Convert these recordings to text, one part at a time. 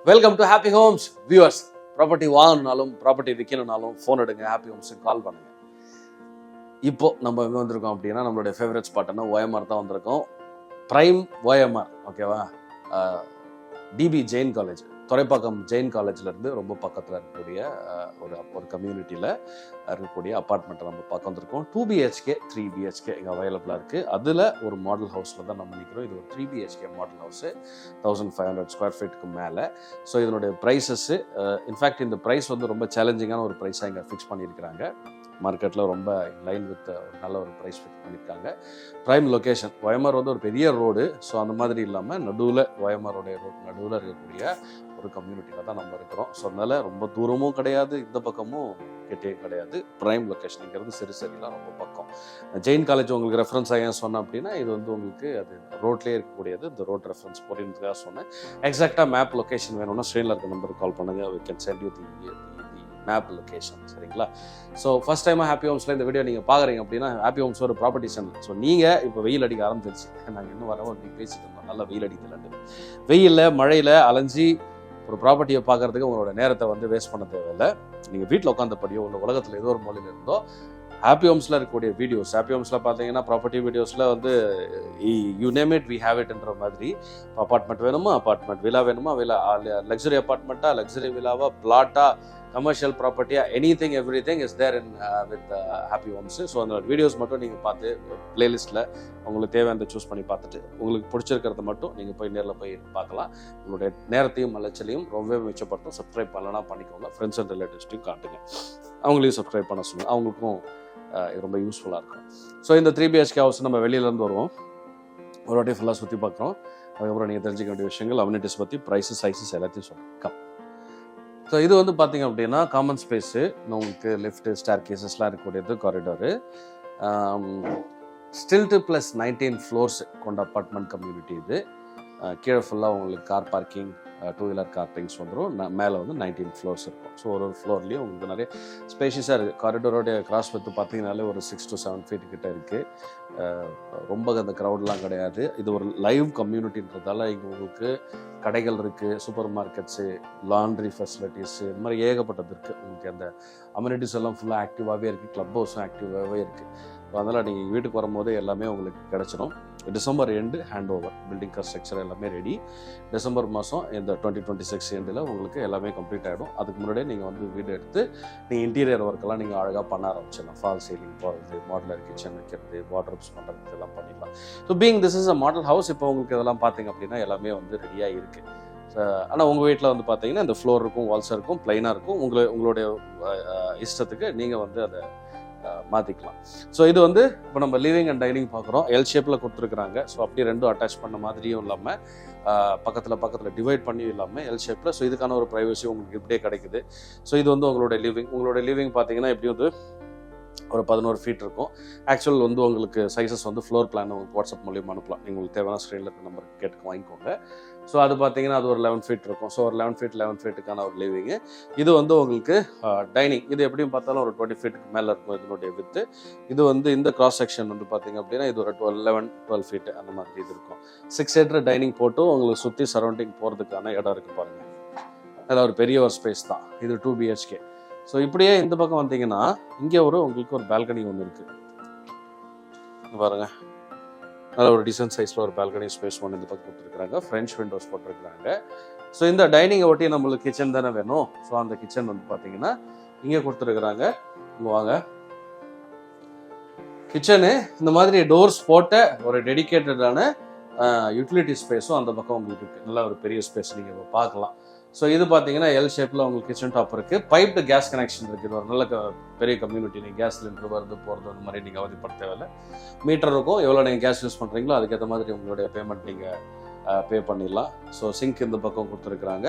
Welcome to Happy Homes viewers. Property வாங்கணுனாலும் property விற்கணும்னாலும் phone எடுங்க, ஹாப்பி ஹோம்ஸுக்கு கால் பண்ணுங்க. இப்போ நம்ம எங்கே வந்திருக்கோம் அப்படின்னா, நம்மளுடைய ஃபேவரட் ஸ்பாட்னா ஓஎம்ஆர் தான் வந்திருக்கோம். பிரைம் ஓஎம்ஆர், ஓகேவா? டிபி ஜெயின் காலேஜ், துறைப்பாக்கம் ஜெயின் காலேஜ்லேருந்து ரொம்ப பக்கத்தில் இருக்கக்கூடிய ஒரு கம்யூனிட்டியில் இருக்கக்கூடிய அப்பார்ட்மெண்ட்டை நம்ம பார்க்க வந்திருக்கோம். 2 BHK 3 BHK இங்கே அவைலபிளாக இருக்குது. அதில் ஒரு மாடல் ஹவுஸில் தான் நம்ம நிற்கிறோம். இது ஒரு 3 BHK மாடல் ஹவுஸு, 1500 ஸ்கொயர் ஃபீட்டுக்கு மேலே. ஸோ இதனுடைய ப்ரைஸஸ்ஸு, இன்ஃபேக்ட் இந்த ப்ரைஸ் வந்து ரொம்ப சேலஞ்சிங்கான ஒரு ப்ரைஸாக இங்கே ஃபிக்ஸ் பண்ணியிருக்கிறாங்க. மார்க்கெட்டில் ரொம்ப லைன் வித் ஒரு நல்ல ஒரு ப்ரைஸ் ஃபிக்ஸ் பண்ணியிருக்காங்க. ப்ரைம் லொக்கேஷன், ஓஎம்ஆர் வந்து ஒரு பெரிய ரோடு. ஸோ அந்த மாதிரி இல்லாமல் நடுவில், ஓஎம்ஆரோடைய ரோடு நடுவில் இருக்கக்கூடிய ஒரு கம்யூனிட்டியில் தான் நம்ம இருக்கிறோம். ஸோ அதனால் ரொம்ப தூரமும் கிடையாது, இந்த பக்கமும் கிட்டே கிடையாது. ப்ரைம் லொக்கேஷனுங்கிறது சரிலாம் ரொம்ப பக்கம். ஜெயின் காலேஜ் உங்களுக்கு ரெஃபரன்ஸ் ஏன் சொன்னேன் அப்படின்னா, இது வந்து உங்களுக்கு அது ரோட்லேயே இருக்கக்கூடியது. இந்த ரோட் ரெஃபரன்ஸ் போடுறதுக்காக சொன்னேன். எக்ஸாக்டாக மேப் லொக்கேஷன் வேணும்னா ஸ்க்ரீனில் இருக்க நம்பருக்கு கால் பண்ணுங்கள். We can send you the map location, சரிங்களா? ஸோ ஃபர்ஸ்ட் டைமாக ஹாப்பி ஹோம்ஸில் இந்த வீடியோ நீங்கள் பார்க்குறீங்க அப்படின்னா, ஹாப்பி ஹோம்ஸ் ஒரு ப்ராப்பர்ட்டி சேனல். ஸோ நீங்கள் இப்போ வெயில் அடிக்க ஆரம்பிச்சிருச்சு. நாங்கள் இன்னும் வரவோ நீங்கள் பேசிட்டு இருந்தோம், நல்லா வெயில் அடிக்கலான்னு. வெயிலில் மழையில் அலைஞ்சி ஒரு ப்ராப்பர்ட்டியை பார்க்குறதுக்கு உங்களோட நேரத்தை வந்து வேஸ்ட் பண்ண தேவையில்லை. நீங்கள் வீட்டில் உட்காந்தபடியோ உள்ள உலகத்தில் ஏதோ ஒரு மூலையில் இருந்தோ ஹாப்பி ஹோம்ஸில் இருக்கக்கூடிய வீடியோஸ், ஹாப்பி ஹோம்ஸில் பார்த்தீங்கன்னா ப்ராப்பர்ட்டி வீடியோஸில் வந்து you name it we have இட்ன்ற மாதிரி, அப்பார்ட்மெண்ட் வேணுமா அப்பார்ட்மெண்ட், விழா வேணுமா விழா, லக்ஸரி அப்பார்ட்மெண்ட்டா லக்ஸரி விழாவா, பிளாட்டா, கமர்ஷியல் ப்ராப்பர்ட்டியா, anything everything is there in with Happy Homes. So அந்த வீடியோஸ் மட்டும் நீங்கள் பார்த்து பிளேலிஸ்ட்டில் உங்களுக்கு தேவையானதை சூஸ் பண்ணி பார்த்துட்டு உங்களுக்கு பிடிச்சிருக்கிறத மட்டும் நீங்கள் போய் நேரில் போய் பார்க்கலாம். உங்களுடைய நேரத்தையும் அலைச்சலையும் ரொம்பவே மிச்சப்படுத்தும். சப்ஸ்கிரைப் பண்ணலாம் பண்ணிக்கோங்க. ஃப்ரெண்ட்ஸ் அண்ட் ரிலேட்டிவ்ஸ்டையும் காட்டுங்க, அவங்களையும் சப்ஸ்கிரைப் பண்ண சொல்லுங்கள், அவங்களுக்கும் ரொம்ப யூஸ்ஃபுல்லாக இருக்கும். ஸோ இந்த 3 BHK ஹவுஸ் நம்ம வெளியிலேருந்து வருவோம், ஒரு வாட்டி ஃபுல்லாக சுற்றி பார்க்குறோம். அதுக்கப்புறம் நீங்கள் தெரிஞ்சிக்க வேண்டிய விஷயங்கள், அம்யூனிட்டிஸ் பற்றி, ப்ரைஸஸ், சைஸஸ் எல்லாத்தையும் சொல்லுங்கள். ஸோ இது வந்து பார்த்தீங்க அப்படின்னா காமன் ஸ்பேஸு, உங்களுக்கு லிஃப்ட்டு, ஸ்டேர் கேசஸ்லாம் இருக்கக்கூடியது, காரிடாரு, ஸ்டில்ட்டு ப்ளஸ் 19 ஃப்ளோர்ஸ் கொண்ட அப்பார்ட்மெண்ட் கம்யூனிட்டி இது. கீழே ஃபுல்லாக உங்களுக்கு car parking, 2 wheeler car parkings வந்துடும். மேலே வந்து 19 ஃப்ளோர்ஸ் இருக்கும். ஸோ ஒரு ஃப்ளோர்லேயும் உங்களுக்கு நிறைய ஸ்பேஷியஸாக இருக்குது. காரிடோரோடைய கிராஸ் வித்து பார்த்தீங்கனாலே ஒரு 6 to 7 feet கிட்ட இருக்குது. ரொம்ப அந்த க்ரௌட்லாம் கிடையாது. இது ஒரு லைவ் கம்யூனிட்டின்றதால இங்கே உங்களுக்கு கடைகள் இருக்குது, சூப்பர் மார்க்கெட்ஸு, லாண்ட்ரி ஃபெசிலிட்டிஸு, இந்த மாதிரி ஏகப்பட்டது இருக்குது. உங்களுக்கு அந்த அம்யூனிட்டிஸ் எல்லாம் ஃபுல்லாக ஆக்டிவாகவே இருக்குது. க்ளப் ஹவுஸும் ஆக்டிவாகவே இருக்குது. ஸோ அதனால் நீங்கள் வீட்டுக்கு வரும்போதே எல்லாமே உங்களுக்கு கிடச்சிடும். December end hand over, building construction எல்லாமே ரெடி. டிசம்பர் மாதம் இந்த 2026 எண்டில் உங்களுக்கு எல்லாமே கம்ப்ளீட் ஆகிடும். அதுக்கு முன்னாடியே நீங்கள் வந்து வீடு எடுத்து நீங்கள் இன்டீரியர் ஒர்க்கெல்லாம் நீங்கள் அழகாக பண்ண ஆரம்பிச்சிடலாம். ஃபால் சீலிங் போடுறது, மாடலர் கிச்சன் வைக்கிறது, வார்ட்ரோப்ஸ் பண்ணுறது, இதெல்லாம் பண்ணிடலாம். So being this is a model house, இப்போ உங்களுக்கு இதெல்லாம் பார்த்தீங்க அப்படின்னா எல்லாமே வந்து ரெடியாக இருக்குது. ஆனால் உங்கள் வீட்டில் வந்து பார்த்தீங்கன்னா இந்த ஃப்ளோர் இருக்கும், வால்ஸ் இருக்கும், ப்ளைனாக இருக்கும். உங்களுடைய இஷ்டத்துக்கு நீங்கள் வந்து அதை மாற்றிக்கலாம். ஸோ இது வந்து இப்போ நம்ம லிவிங் அண்ட் டைனிங் பார்க்குறோம். எல் ஷேப்பில் கொடுத்துருக்குறாங்க. ஸோ அப்படியே ரெண்டும் அட்டாச் பண்ண மாதிரியும் இல்லாமல், பக்கத்தில் டிவைட் பண்ணியும் இல்லாமல் எல் ஷேப்பில். ஸோ இதுக்கான ஒரு ப்ரைவசி உங்களுக்கு இப்படியே கிடைக்குது. ஸோ இது வந்து உங்களுடைய லிவிங் பார்த்தீங்கன்னா எப்படி வந்து ஒரு 11 feet இருக்கும். ஆக்சுவல் வந்து உங்களுக்கு சைஸஸ் வந்து ஃப்ளோர் பிளான் உங்களுக்கு வாட்ஸ்அப் மூலியமாக அனுப்பலாம். நீங்கள் உங்களுக்கு தேவையான ஸ்க்ரீனில் இருக்க நம்பருக்கு கேட்டு வாங்கிக்கோங்க. ஸோ அது பார்த்தீங்கன்னா அது ஒரு 11 feet இருக்கும். ஸோ ஒரு 11 feetக்கான ஒரு லிவிங்கு. இது வந்து உங்களுக்கு டைனிங், இது எப்படியும் பார்த்தாலும் ஒரு 20 feet மேலே இருக்கும் இதனுடைய வித்து. இது வந்து இந்த கிராஸ் செக்ஷன் வந்து பார்த்தீங்க அப்படின்னா இது ஒரு 12 feet அந்த மாதிரி இது இருக்கும். 6 seater டைனிங் போட்டு உங்களுக்கு சுற்றி சரௌண்டிங் போகிறதுக்கான இடம் இருக்குது பாருங்கள். அதில் ஒரு பெரிய ஒரு ஸ்பேஸ் தான். இது 2 BHK. ஸோ இப்படியே இந்த பக்கம் வந்தீங்கன்னா இங்கே உங்களுக்கு ஒரு பால்கனி ஒன்று இருக்குது பாருங்கள். நல்ல ஒரு டிசைன் சைஸில் ஒரு பால்கனி ஸ்பேஸ் ஒன்று இந்த பக்கம் கொடுத்துருக்குறாங்க. ஃப்ரெஞ்ச் விண்டோஸ் போட்டிருக்கிறாங்க. ஸோ இந்த டைனிங்கை ஒட்டி நம்மளுக்கு கிச்சன் தானே வேணும். ஸோ அந்த கிச்சன் வந்து பார்த்தீங்கன்னா இங்கே கொடுத்துருக்குறாங்க. இங்கே வாங்க, கிச்சனு இந்த மாதிரி டோர்ஸ் போட்ட ஒரு டெடிக்கேட்டடான யூட்டிலிட்டி ஸ்பேஸும் அந்த பக்கம் உங்களுக்கு இருக்குது. நல்ல ஒரு பெரிய ஸ்பேஸ் நீங்கள் இப்போ பார்க்கலாம். ஸோ இது பார்த்தீங்கன்னா எல் ஷேப்பில் உங்களுக்கு கிச்சன் டாப் இருக்குது. பைப்டு கேஸ் கனெக்ஷன் இருக்குது. இது ஒரு நல்ல பெரிய கம்யூனிட்டி. நீங்கள் கேஸ் சிலிண்டர் வருது போகிறது அந்த மாதிரி நீங்கள் அவதிப்பட தேவையில்லை. மீட்டர் இருக்கும், எவ்வளோ நீங்கள் கேஸ் யூஸ் பண்ணுறீங்களோ அதுக்கேற்ற மாதிரி உங்களுடைய பேமெண்ட் நீங்கள் பே பண்ணிடலாம். ஸோ சிங்க் இந்த பக்கம் கொடுத்துருக்குறாங்க.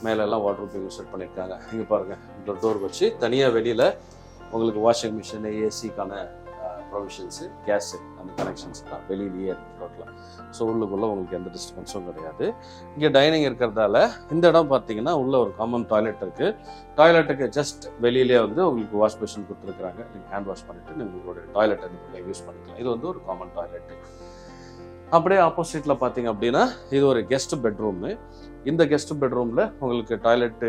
மேலெல்லாம் வாட்டர் செட் பண்ணியிருக்காங்க. இங்கே பாருங்கள், இந்த டோர் வச்சு தனியாக வெளியில் உங்களுக்கு வாஷிங் மிஷின், ஏசிக்கான ப்ரொவிஷன்ஸு, கேஸு, அந்த கனெக்ஷன்ஸ் தான் வெளியிலேயே இருக்குது டோட்டலாக. ஸோ உள்ளுக்குள்ளே உங்களுக்கு எந்த டிஸ்டர்பன்ஸும் கிடையாது. இங்கே டைனிங் இருக்கிறதால இந்த இடம் பார்த்தீங்கன்னா உள்ள ஒரு காமன் டாய்லெட் இருக்குது. டாய்லெட்டுக்கு ஜஸ்ட் வெளியிலே வந்து உங்களுக்கு வாஷ் மிஷின் கொடுத்துருக்குறாங்க. நீங்கள் ஹேண்ட் வாஷ் பண்ணிவிட்டு நீங்கள் உங்களுடைய டாய்லெட்டை நீங்கள் யூஸ் பண்ணிக்கலாம். இது வந்து ஒரு காமன் டாய்லெட்டு. அப்படியே ஆப்போசிட்டில் பார்த்தீங்க அப்படின்னா இது ஒரு கெஸ்ட் பெட்ரூமு. இந்த கெஸ்ட் பெட்ரூமில் உங்களுக்கு டாய்லெட்டு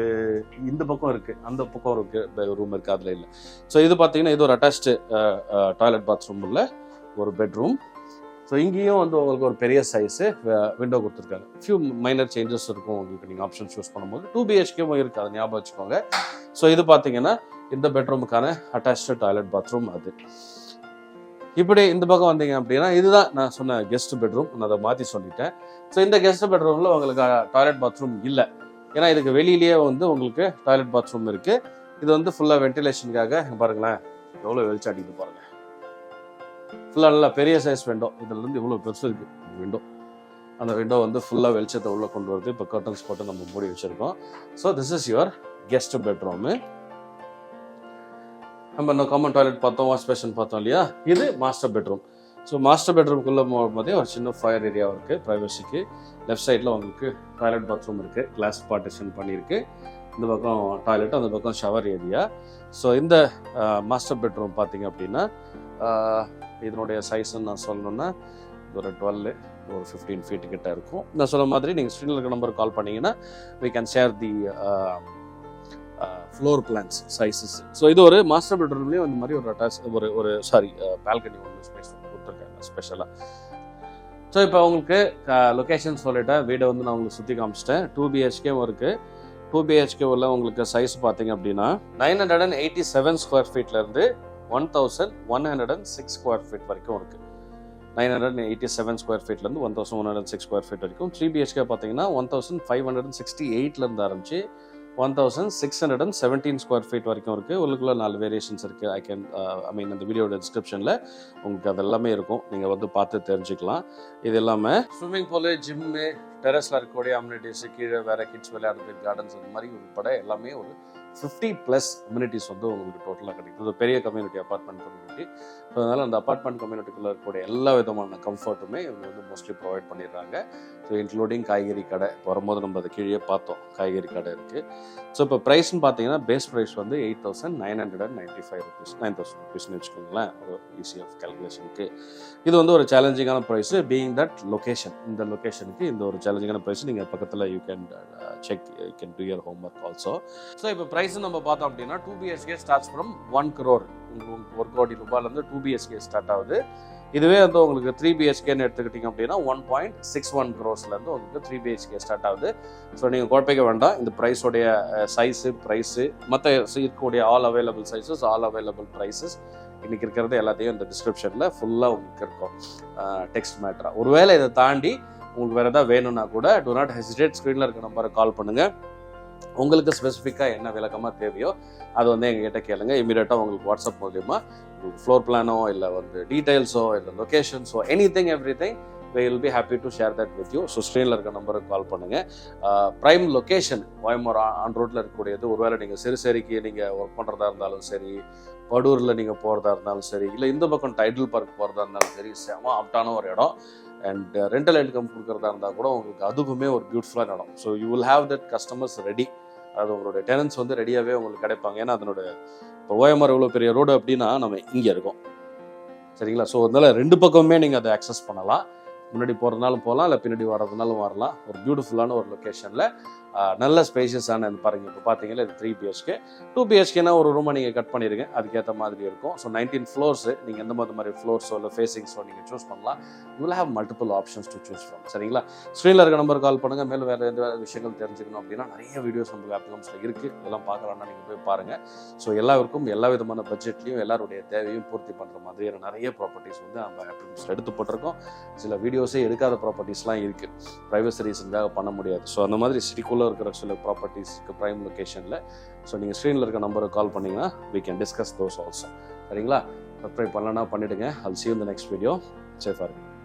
இந்த பக்கம் இருக்குது, அந்த பக்கம் இருக்குது ரூம் இருக்குது, அதில் இல்லை. ஸோ இது பார்த்தீங்கன்னா இது ஒரு அட்டாச்டு டாய்லெட் பாத்ரூம் உள்ள ஒரு பெட்ரூம். ஸோ இங்கேயும் வந்து உங்களுக்கு ஒரு பெரிய சைஸு விண்டோ கொடுத்துருக்காங்க. ஃபியூ மைனர் சேஞ்சஸ் இருக்கும் உங்களுக்கு நீங்கள் ஆப்ஷன் சூஸ் பண்ணும்போது. 2 BHKவும் இருக்குது, அதை ஞாபகம் வச்சுக்கோங்க. ஸோ இது பார்த்தீங்கன்னா இந்த பெட்ரூமுக்கான அட்டாச்டு டாய்லெட் பாத்ரூம். அது இப்படி இந்த பக்கம் வந்தீங்க அப்படின்னா இதுதான் நான் சொன்ன கெஸ்ட் பெட்ரூம். நான் அதை மாற்றி சொல்லிட்டேன். ஸோ இந்த கெஸ்ட் பெட்ரூமில் உங்களுக்கு டாய்லெட் பாத்ரூம் இல்லை, ஏன்னா இதுக்கு வெளியிலேயே வந்து உங்களுக்கு டாய்லெட் பாத்ரூம் இருக்குது. இது வந்து ஃபுல்லாக வென்டிலேஷனுக்காக பாருங்களேன், எவ்வளோ வெளிச்சம் அடிக்குது பாருங்கள். ஃபுல்லாக நல்லா பெரிய சைஸ் விண்டோ, இதில் இருந்து இவ்வளோ பெருசு இருக்குது விண்டோ. அந்த விண்டோ வந்து ஃபுல்லாக வெளிச்சத்தை உள்ளே கொண்டு வருது. இப்போ கர்டன்ஸ் போட்டு நம்ம மூடி வச்சுருக்கோம். So this is your guest bedroom. நம்ம இந்த காமன் டாய்லெட் பார்த்தோம், வாஷ் பேஷன் பார்த்தோம் இல்லையா, இது மாஸ்டர் பெட்ரூம். ஸோ மாஸ்டர் பெட்ரூம்குள்ளே போகும்போதே ஒரு சின்ன ஃபயர் ஏரியா இருக்குது ப்ரைவசிக்கு. லெஃப்ட் சைடில் உங்களுக்கு டாய்லெட் பாத்ரூம் இருக்குது, கிளாஸ் பார்ட்டிஷன் பண்ணியிருக்கு. இந்த பக்கம் டாய்லெட், அந்த பக்கம் ஷவர் ஏரியா. ஸோ இந்த மாஸ்டர் பெட்ரூம் பார்த்தீங்க அப்படின்னா இதனுடைய சைஸ்ன்னு நான் சொல்லணுன்னா ஒரு 12 ஒரு 15 ஃபீட் கிட்ட இருக்கும். நான் சொன்ன மாதிரி நீங்கள் ஸ்க்ரீனில் நம்பருக்கு கால் பண்ணிங்கன்னா we can share the floor plans sizes. So இது ஒரு மாஸ்டர் பெட்ரூம்லேயும் இந்த மாதிரி ஒரு அட்டாச் ஒரு பால்கனி ஒன்று ஸ்பேஸ் ஒன்று கொடுத்துருக்காங்க ஸ்பெஷலாக. ஸோ இப்போ உங்களுக்கு லொக்கேஷன் சொல்லிட்டேன், வீடை வந்து நான் உங்களுக்கு சுற்றி காமிச்சிட்டேன். 2 BHKவும் இருக்குது. 2 BHK உள்ள உங்களுக்கு சைஸ் பார்த்தீங்க அப்படின்னா 987 ஸ்கொயர் ஃபீட்லேருந்து 1106 ஸ்கொயர் ஃபீட் வரைக்கும் இருக்குது. 987 ஸ்கொயர் ஃபீட்லேருந்து 1106 ஸ்கொயர் ஃபீட் வரைக்கும். 3 BHK பார்த்தீங்கன்னா 1568லேருந்து ஆரம்பிச்சு 1617 ஸ்கொயர் ஃபீட் வரைக்கும் இருக்குது. உள்ளுக்குள்ள 4 வேரியேஷன்ஸ் இருக்குது. அந்த வீடியோட டிஸ்கிரிப்ஷனில் உங்களுக்கு அது எல்லாமே இருக்கும், நீங்கள் வந்து பார்த்து தெரிஞ்சுக்கலாம். இது இல்லாமல் ஸ்விம்மிங் பூலு, ஜிம்மு, டெரஸில் இருக்கக்கூடிய அம்யூனிட்டிஸு, கீழே வேறு கிட்ஸ் விளையாடுறதுக்கு கார்டன்ஸ், அந்த மாதிரி உட்பட எல்லாமே ஒரு 50+ அம்யூனிட்டிஸ் வந்து உங்களுக்கு டோட்டலாக கிடைக்கும். இது பெரிய கம்யூனிட்டி, அப்பார்ட்மெண்ட் கம்யூனிட்டி. ஸோ அதனால் அந்த அப்பார்ட்மெண்ட் கம்யூனிட்டிக்குள்ளே இருக்கக்கூடிய எல்லா விதமான கம்ஃபர்ட்டுமே இவங்க வந்து மோஸ்ட்லி ப்ரொவைட் பண்ணிடுறாங்க. ஸோ இன்க்ளூடிங் காய்கறி கடை. வரும்போது நம்ம அதை கீழே பார்த்தோம், காய்கறி கடை இருக்குது. ஸோ இப்போ ப்ரைஸ்ன்னு பார்த்தீங்கன்னா பேஸ் ப்ரைஸ் வந்து 8,995 rupees, 9,000 rupeesன்னு வச்சுக்கோங்களேன், ஒரு ஈஸி ஆஃப் கேல்குலேஷனுக்கு. இது வந்து ஒரு சேலஞ்சிங்கான ப்ரைஸு, பீயிங் தட் லொக்கேஷன். இந்த லொக்கேஷனுக்கு இந்த ஒரு சேலஞ்சிங்கான ப்ரைஸ். நீங்கள் பக்கத்தில் you can check, you can do your home work also. So இப்போ ப்ரைஸ் நம்ம பார்த்தோம் அப்படின்னா 2 BHK ஸ்டார்ட்ஸ் ஃப்ரம் 1 crore. உங்களுக்கு 1 கோடி ரூபாயிலேருந்து 2 BHK ஸ்டார்ட் ஆகுது. இதுவே வந்து உங்களுக்கு 3 BHKன்னு எடுத்துக்கிட்டிங்க அப்படின்னா 1.61 crores உங்களுக்கு 3 BHK ஸ்டார்ட் ஆகுது. ஸோ நீங்கள் குழப்பிக்க வேண்டாம், இந்த ப்ரைஸோடைய ப்ரைஸு மற்ற இருக்கக்கூடிய all available sizes, all available prices இன்றைக்கி இருக்கிறது எல்லாத்தையும் இந்த டிஸ்கிரிப்ஷனில் ஃபுல்லாக உங்களுக்கு இருக்கும் டெக்ஸ்ட் மேட்டராக. ஒருவேளை இதை தாண்டி உங்களுக்கு வேறு எதாவது வேணும்னா கூட do not hesitate, ஸ்க்ரீனில் இருக்க நம்பருக்கு கால் பண்ணுங்கள். உங்களுக்கு ஸ்பெசிஃபிக்காக என்ன விளக்கமாக தேவையோ அது வந்து எங்ககிட்ட கேளுங்க. இமீடியட்டாக உங்களுக்கு வாட்ஸ்அப் மூலியமாக உங்களுக்கு ஃப்ளோர் பிளானோ இல்லை வந்து டீட்டெயில்ஸோ இல்லை லொக்கேஷன்ஸோ anything everything we will be happy to share that with you. So ஸ்க்ரீனில் இருக்க நம்பருக்கு கால் பண்ணுங்கள். ப்ரைம் லொக்கேஷன் கோயம்புத்தூர் ஆன் ரோட்டில் இருக்கக்கூடியது. ஒருவேளை நீங்கள் சிறுசேரிக்கு நீங்கள் ஒர்க் பண்ணுறதா இருந்தாலும் சரி, படூரில் நீங்கள் போகிறதா இருந்தாலும் சரி, இல்லை இந்த பக்கம் டைட்டில் பார்க் போகிறதா இருந்தாலும் சரி, செம ஆப்டான ஒரு இடம். அண்ட் ரெண்டல் இன்கம் கொடுக்குறதா இருந்தால் கூட உங்களுக்கு அதுக்குமே ஒரு பியூட்டிஃபுல்லான இடம். So you will have that customers ready. அது உங்களுடைய டெனன்ஸ் வந்து ரெடியாகவே உங்களுக்கு கிடைப்பாங்க. ஏன்னா அதனோட இப்போ ஓஎம்ஆர் இவ்வளோ பெரிய ரோடு அப்படின்னா நம்ம இங்கே இருக்கோம், சரிங்களா? ஸோ அதனால 2 பக்கமுமே நீங்கள் அதை அக்சஸ் பண்ணலாம். முன்னாடி போகிறதுனாலும் போகலாம், இல்லை பின்னாடி வர்றதுனாலும் வரலாம். ஒரு பியூட்டிஃபுல்லான ஒரு லொக்கேஷனில் நல்ல ஸ்பேஷியஸான பாருங்கள். இப்போ பார்த்தீங்கன்னா இது 3 BHK. 2 BHKனா ஒரு ரூமை நீங்கள் கட் பண்ணிடுங்க, அதுக்கேற்ற மாதிரி இருக்கும். ஸோ 19 floors, நீங்கள் எந்த மாதிரி ஃப்ளோர்ஸோ இல்லை ஃபேஸிங்ஸோ நீங்கள் சூஸ் பண்ணலாம். You will have multiple options to choose from, சரிங்களா? ஸ்க்ரீனில் இருக்க நம்பர் கால் பண்ணுங்கள். மேலும் வேறு எந்த விஷயங்கள் தெரிஞ்சுக்கணும் அப்படின்னா நிறைய வீடியோஸ் நம்ம ஆப்ஷன்ஸில் இருக்குது, இதெல்லாம் பார்க்கலாம்னா நீங்கள் போய் பாருங்கள். ஸோ எல்லாருக்கும் எல்லா விதமான பட்ஜெட்லையும் எல்லாருடைய தேவையும் பூர்த்தி பண்ணுற மாதிரியான நிறைய ப்ராப்பர்ட்டிஸ் வந்து நம்ம ஆப்ஷன்ஸில் எடுத்து போட்டிருக்கோம். சில வீடியோஸே எடுக்காத ப்ராப்பர்ட்டிஸ்லாம் இருக்குது, ப்ரைவசி ரீசனுக்காக பண்ண முடியாது. ஸோ அந்த மாதிரி சிட்டிக்குள்ளே இருக்கிற சில ப்ராப்பர்ட்டிஸ்க்கு ப்ரைம் லொக்கேஷனில். ஸோ நீங்கள் ஸ்க்ரீனில் இருக்க நம்பருக்கு கால் பண்ணிங்கன்னா we can discuss those also, சரிங்களா? சப்ஸ்கிரைப் பண்ணலன்னா பண்ணிவிடுங்க. I'll see you in the next video. சேஃபாக இருக்கு.